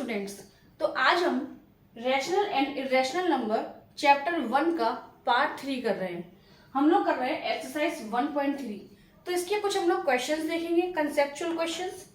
Students, तो आज हम rational and irrational number chapter 1 का पार्ट 3 कर रहे हैं। हम लोग कर रहे हैं एक्सरसाइज 1.3। तो इसके कुछ हम लोग क्वेश्चंस देखेंगे, कंसेप्चुअल क्वेश्चंस।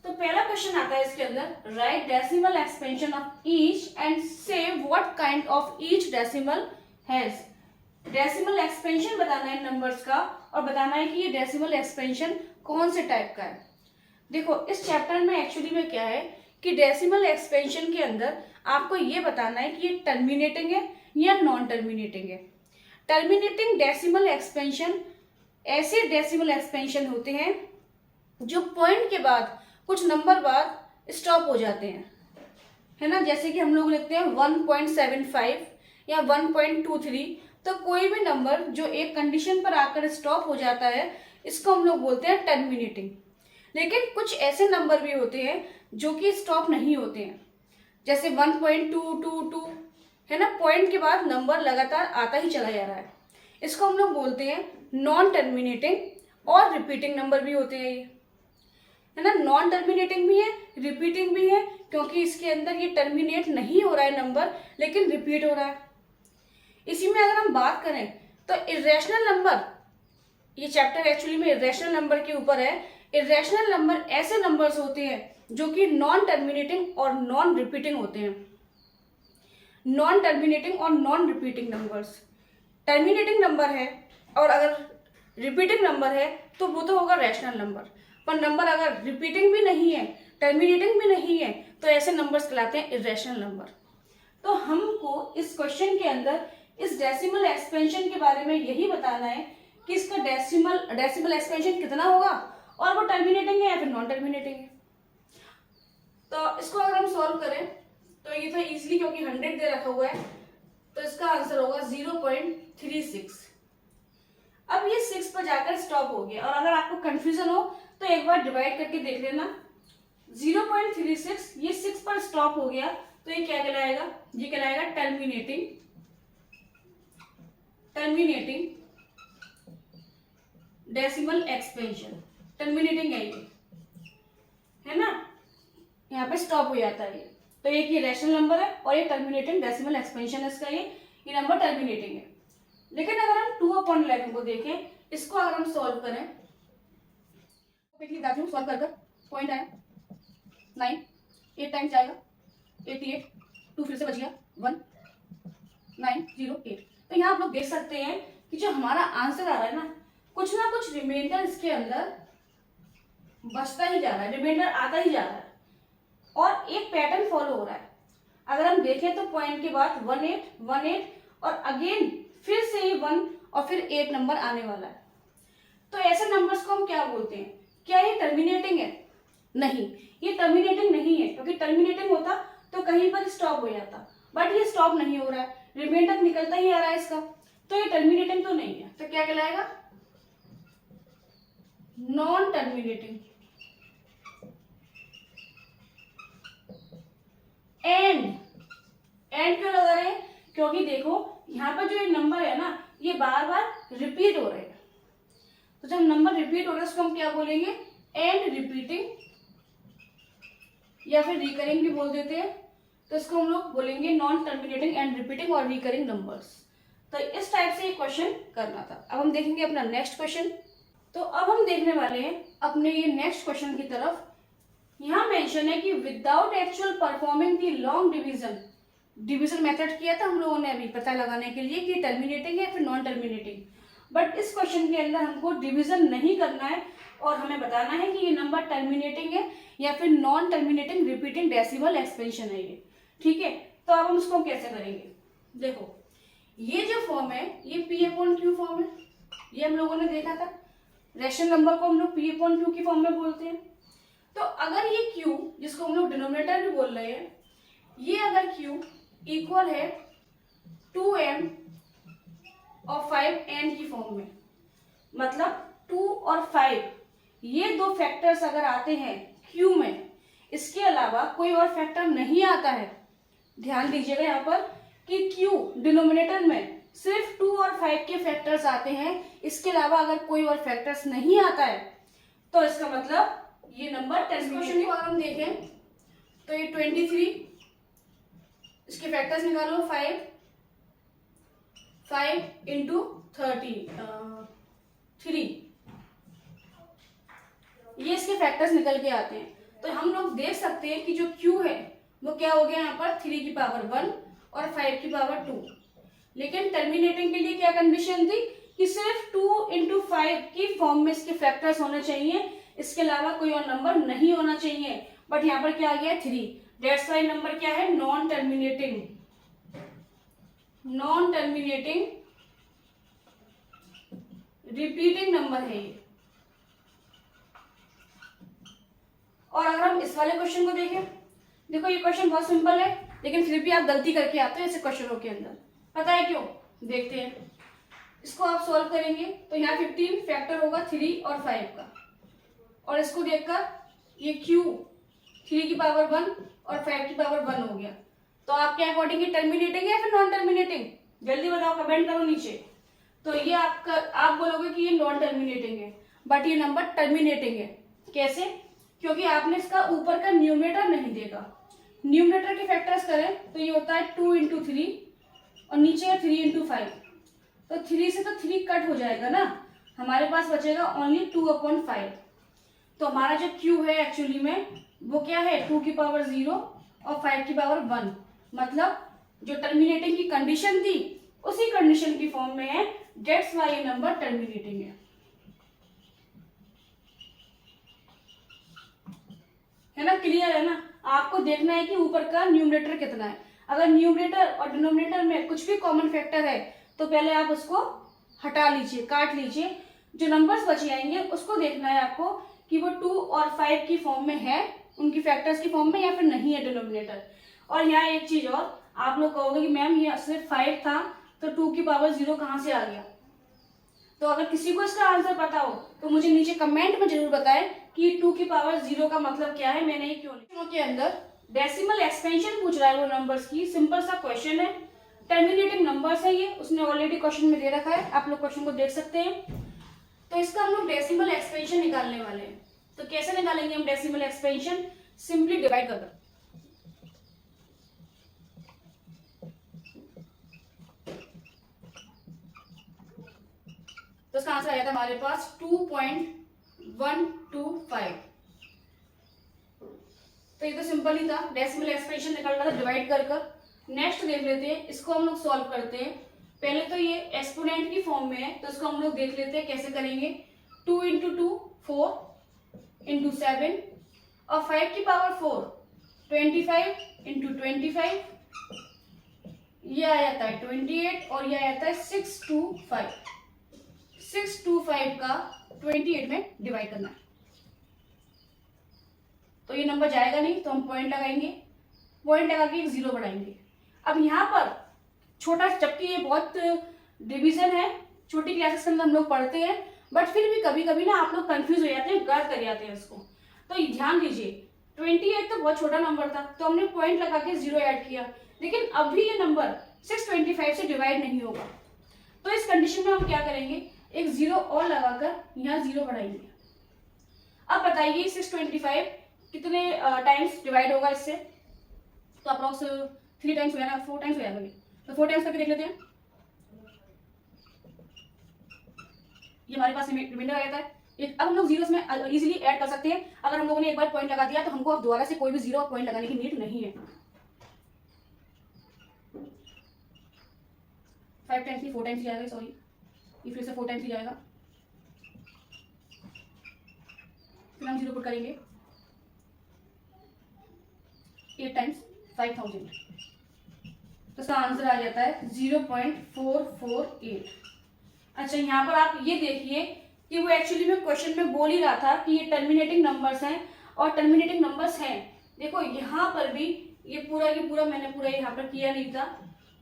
तो पहला क्वेश्चन आता है इसके अंदर, write decimal expansion of each and से what kind of each decimal has. Decimal expansion बताना है नंबर्स का और बताना है कि ये डेसिमल एक्सपेंशन कौन से टाइप का है। देखो इस चैप्टर में एक्चुअली में क्या है कि डेसिमल एक्सपेंशन के अंदर आपको ये बताना है कि ये टर्मिनेटिंग है या नॉन टर्मिनेटिंग है। टर्मिनेटिंग डेसिमल एक्सपेंशन ऐसे डेसिमल एक्सपेंशन होते हैं जो पॉइंट के बाद कुछ नंबर बाद स्टॉप हो जाते हैं, है ना। जैसे कि हम लोग लिखते हैं 1.75 या 1.23। तो कोई भी नंबर जो एक कंडीशन पर आकर स्टॉप हो जाता है इसको हम लोग बोलते हैं टर्मिनेटिंग। लेकिन कुछ ऐसे नंबर भी होते हैं जो कि स्टॉप नहीं होते हैं, जैसे 1.222 है ना, पॉइंट के बाद नंबर लगातार आता ही चला जा रहा है, इसको हम लोग बोलते हैं नॉन टर्मिनेटिंग। और रिपीटिंग नंबर भी होते हैं ये, है ना। नॉन टर्मिनेटिंग भी है, रिपीटिंग भी है, क्योंकि इसके अंदर ये टर्मिनेट नहीं हो रहा है नंबर, लेकिन रिपीट हो रहा है। इसी में अगर हम बात करें तो इरेशनल नंबर, ये चैप्टर एक्चुअली में इरेशनल नंबर के ऊपर है। इरेशनल नंबर ऐसे नंबर्स होते हैं जो कि नॉन टर्मिनेटिंग और नॉन रिपीटिंग होते हैं। नॉन टर्मिनेटिंग और non repeating numbers, terminating number है और अगर रिपीटिंग नंबर है तो वो तो होगा रैशनल नंबर। पर नंबर अगर रिपीटिंग भी नहीं है, टर्मिनेटिंग भी नहीं है, तो ऐसे नंबर्स कहलाते हैं इरेशनल नंबर। तो हमको इस क्वेश्चन के अंदर इस डेसिमल एक्सपेंशन के बारे में यही बताना है कि इसका डेसिमल एक्सपेंशन कितना होगा और वो टर्मिनेटिंग है या फिर नॉन टर्मिनेटिंग है। तो इसको अगर हम सॉल्व करें तो ये तो इजीली, क्योंकि 100 दे रखा हुआ है, तो इसका आंसर होगा 0.36। अब ये 6 पर जाकर स्टॉप हो गया। और अगर आपको कंफ्यूजन हो तो एक बार डिवाइड करके देख लेना। 0.36 ये 6 पर स्टॉप हो गया, तो ये क्या कहलाएगा, ये कहलाएगा टर्मिनेटिंग डेसिमल एक्सपेंशन। टर्मिनेटिंग है ये, है ना, यहाँ पे स्टॉप हो जाता है ये। तो एक ये रैशनल नंबर है और ये टर्मिनेटिंग डेसिमल एक्सपेंशन है इसका, ये नंबर टर्मिनेटिंग है। लेकिन अगर हम 2/11 को देखें, इसको अगर हम सॉल्व करें, सॉल्व कर पॉइंट आया 9, 8 टाइम्स जाएगा 88, 2 फिर से बच गया 1, 9, 0, 8। तो यहाँ आप लोग देख सकते हैं कि जो हमारा आंसर आ रहा है ना कुछ रिमाइंडर इसके अंदर बचता ही जा रहा है, रिमाइंडर आता ही जा रहा है और एक पैटर्न फॉलो हो रहा है। अगर हम देखें तो पॉइंट के बाद 18 और अगेन फिर से ही 1 और फिर 8 नंबर आने वाला है। तो ऐसे नंबर्स को हम क्या बोलते हैं? क्या ये टर्मिनेटिंग है? नहीं, ये टर्मिनेटिंग नहीं है, क्योंकि टर्मिनेटिंग होता तो कहीं पर स्टॉप हो जाता, बट ये स्टॉप नहीं हो रहा है, रिमाइंडर निकलता ही आ रहा है इसका, तो ये टर्मिनेटिंग तो नहीं है। तो क्या कहलाएगा? Non terminating. एंड क्यों लगा रहे हैं? क्योंकि देखो यहाँ पर जो ये नंबर है ना, ये बार बार रिपीट हो रहे हैं। तो जब नंबर रिपीट हो रहा है उसको हम क्या बोलेंगे? एंड रिपीटिंग, या फिर रिकरिंग भी बोल देते हैं। तो इसको हम लोग बोलेंगे नॉन टर्मिनेटिंग एंड रिपीटिंग और रिकरिंग नंबर्स। तो इस टाइप से ये क्वेश्चन करना था। अब हम देखेंगे अपना नेक्स्ट क्वेश्चन। तो अब हम देखने वाले हैं अपने ये नेक्स्ट क्वेश्चन की तरफ। यहाँ मेंशन है कि विदाउट एक्चुअल परफॉर्मिंग दी लॉन्ग डिवीजन मेथड किया था हम लोगों ने अभी पता लगाने के लिए कि टर्मिनेटिंग है फिर नॉन टर्मिनेटिंग। बट इस क्वेश्चन के अंदर हमको डिवीजन नहीं करना है और हमें बताना है कि ये नंबर टर्मिनेटिंग है या फिर non terminating repeating decimal expansion है ये, ठीक है। तो अब हम उसको कैसे करेंगे? देखो ये जो फॉर्म है ये P/Q फॉर्म है, ये हम लोगों ने देखा था। रैशनल नंबर को हम लोग P/Q की फॉर्म में बोलते हैं। तो अगर ये Q, जिसको हम लोग डिनोमिनेटर भी बोल रहे हैं, ये अगर Q इक्वल है 2m और 5n की फॉर्म में, मतलब 2 और 5 ये दो फैक्टर्स अगर आते हैं Q में, इसके अलावा कोई और फैक्टर नहीं आता है। ध्यान दीजिएगा यहाँ पर कि Q डिनोमिनेटर में सिर्फ 2 और 5 के फैक्टर्स आते हैं, इसके अलावा अगर कोई और फैक्टर्स नहीं आता है तो इसका मतलब ये नंबर टेस्ट क्वेश्चन को अगर हम देखें तो ये 23, इसके फैक्टर्स निकालो 5 इंटू 3, ये इसके फैक्टर्स निकल के आते हैं। तो हम लोग देख सकते हैं कि जो Q है वो क्या हो गया यहाँ पर 3 की पावर 1 और 5 की पावर 2। लेकिन टर्मिनेटिंग के लिए क्या कंडीशन थी कि सिर्फ 2 इंटू 5 की फॉर्म में इसके फैक्टर्स होने चाहिए, इसके अलावा कोई और नंबर नहीं होना चाहिए। बट यहाँ पर क्या आ गया 3, दैट्स वाई नंबर क्या है नॉन टर्मिनेटिंग रिपीटिंग नंबर है ये। और अगर हम इस वाले क्वेश्चन को देखें, देखो ये क्वेश्चन बहुत सिंपल है लेकिन फिर भी आप गलती करके आते हो ऐसे क्वेश्चनों के अंदर। पता है क्यों? देखते हैं। इसको आप सॉल्व करेंगे तो यहाँ 15 फैक्टर होगा 3 और 5 का, और इसको देखकर ये Q 3 की पावर 1 और 5 की पावर 1 हो गया। तो आपके अकॉर्डिंग ये टर्मिनेटिंग है या फिर नॉन टर्मिनेटिंग? जल्दी बताओ, कमेंट करो नीचे। तो ये आप बोलोगे कि ये नॉन टर्मिनेटिंग है, बट ये नंबर टर्मिनेटिंग है। कैसे? क्योंकि आपने इसका ऊपर का न्यूमरेटर नहीं देखा। न्यूमरेटर के फैक्टर्स करें तो ये होता है 2 इंटू 3 और नीचे है 3 इंटू 5। तो 3 से तो 3 कट हो जाएगा ना, हमारे पास बचेगा ओनली 2/5। तो हमारा जो Q है एक्चुअली में वो क्या है 2 की पावर 0 और 5 की पावर 1। मतलब जो टर्मिनेटिंग की कंडीशन थी उसी कंडीशन की फॉर्म में है, दैट्स व्हाई ये नंबर टर्मिनेटिंग है ना। क्लियर है ना? आपको देखना है कि ऊपर का न्यूमरेटर कितना है। अगर न्यूमरेटर और डिनोमिनेटर में कुछ भी कॉमन फैक्टर है तो पहले आप उसको हटा लीजिए, काट लीजिए। जो नंबर्स बचे आएंगे उसको देखना है आपको कि वो 2 और 5 की फॉर्म में है, उनकी फैक्टर्स की फॉर्म में, या फिर नहीं है डिनोमिनेटर। और यहाँ एक चीज और, आप लोग कहोगे कि मैम ये सिर्फ 5 था तो 2 की पावर 0 कहाँ से आ गया? तो अगर किसी को इसका आंसर पता हो तो मुझे नीचे कमेंट में जरूर बताएं कि 2 की पावर 0 का मतलब क्या है, मैंने ये क्यों लिखा। के अंदर डेसिमल एक्सपेंशन पूछ रहा है वो नंबर्स की, सिंपल सा क्वेश्चन है। टर्मिनेटिंग नंबर्स है ये, उसने ऑलरेडी क्वेश्चन में दे रखा है, आप लोग क्वेश्चन को देख सकते हैं। तो इसका हम लोग डेसिमल एक्सपेंशन निकालने वाले हैं। तो कैसे निकालेंगे हम डेसिमल एक्सपेंशन? सिंपली डिवाइड कर। तो इसका आंसर आया था हमारे पास 2.125। तो ये तो सिंपल ही था, डेसिमल एक्सप्रेशन निकालना था डिवाइड कर। नेक्स्ट देख लेते हैं, इसको हम लोग सॉल्व करते हैं। पहले तो ये एक्सपोनेंट की फॉर्म में है तो इसको हम लोग देख लेते हैं कैसे करेंगे। 2 इंटू 2 4 इंटू 7 और 5 की पावर 4 25 इंटू 25, ये आया था 28 और ये आया था 625। 625 का 28 में डिवाइड करना है। तो ये नंबर जाएगा नहीं तो हम पॉइंट लगाएंगे, पॉइंट लगा के एक 0 बढ़ाएंगे। अब यहाँ पर छोटा, जबकि ये बहुत डिवीजन है, छोटी क्लासेस के अंदर हम लोग पढ़ते हैं, बट फिर भी कभी कभी ना आप लोग कंफ्यूज हो जाते हैं, गलत कर जाते हैं इसको। तो ध्यान दीजिए, 28 तो बहुत छोटा नंबर था तो हमने पॉइंट लगा के 0 ऐड किया, लेकिन अभी ये नंबर 625 से डिवाइड नहीं होगा। तो इस कंडीशन में हम क्या करेंगे, एक 0 और लगाकर यहाँ 0 बढ़ाएंगे। अब बताइए 625 कितने टाइम्स डिवाइड होगा इससे? तो अप्रॉक्स 3 टाइम्स हो जाएगा, 4 टाइम्स हो जाएगा। तो 4 टाइम्स करके देख लेते हैं। ये हमारे पास रिमाइंडर आ जाता है। अब हम लोग जीरोस में इजीली ऐड कर सकते हैं। अगर हम लोगों ने एक बार पॉइंट लगा दिया तो हमको अब दोबारा से कोई भी 0 पॉइंट लगाने की नीड नहीं है। 5 टाइम्स ही 4 टाइम्स जाएगा, सॉरी ये फिर से 4 टाइम्स ही जाएगा। फिर हम 0 पुट करेंगे 8 टाइम्स 5000, तो इसका आंसर आ जाता है 0.448। अच्छा, यहाँ पर आप ये देखिए कि वो एक्चुअली में क्वेश्चन में बोल ही रहा था कि ये टर्मिनेटिंग नंबर्स हैं, और टर्मिनेटिंग नंबर्स हैं। देखो यहाँ पर भी ये पूरा की पूरा मैंने पूरा यहाँ पर किया नहीं था,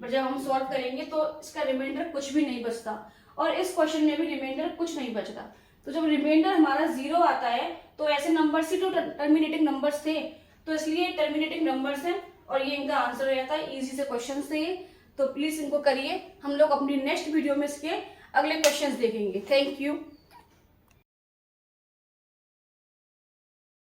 बट जब हम सॉल्व करेंगे तो इसका रिमाइंडर कुछ भी नहीं बचता, और इस क्वेश्चन में भी रिमाइंडर कुछ नहीं बचता। तो जब रिमाइंडर हमारा 0 आता है तो ऐसे नंबर्स ही तो टर्मिनेटिंग नंबर्स थे, तो इसलिए टर्मिनेटिंग नंबर्स हैं और ये इनका आंसर हो जाता है। इजी से क्वेश्चन थे ये, तो प्लीज इनको करिए। हम लोग अपनी नेक्स्ट वीडियो में इसके अगले क्वेश्चंस देखेंगे। Thank you.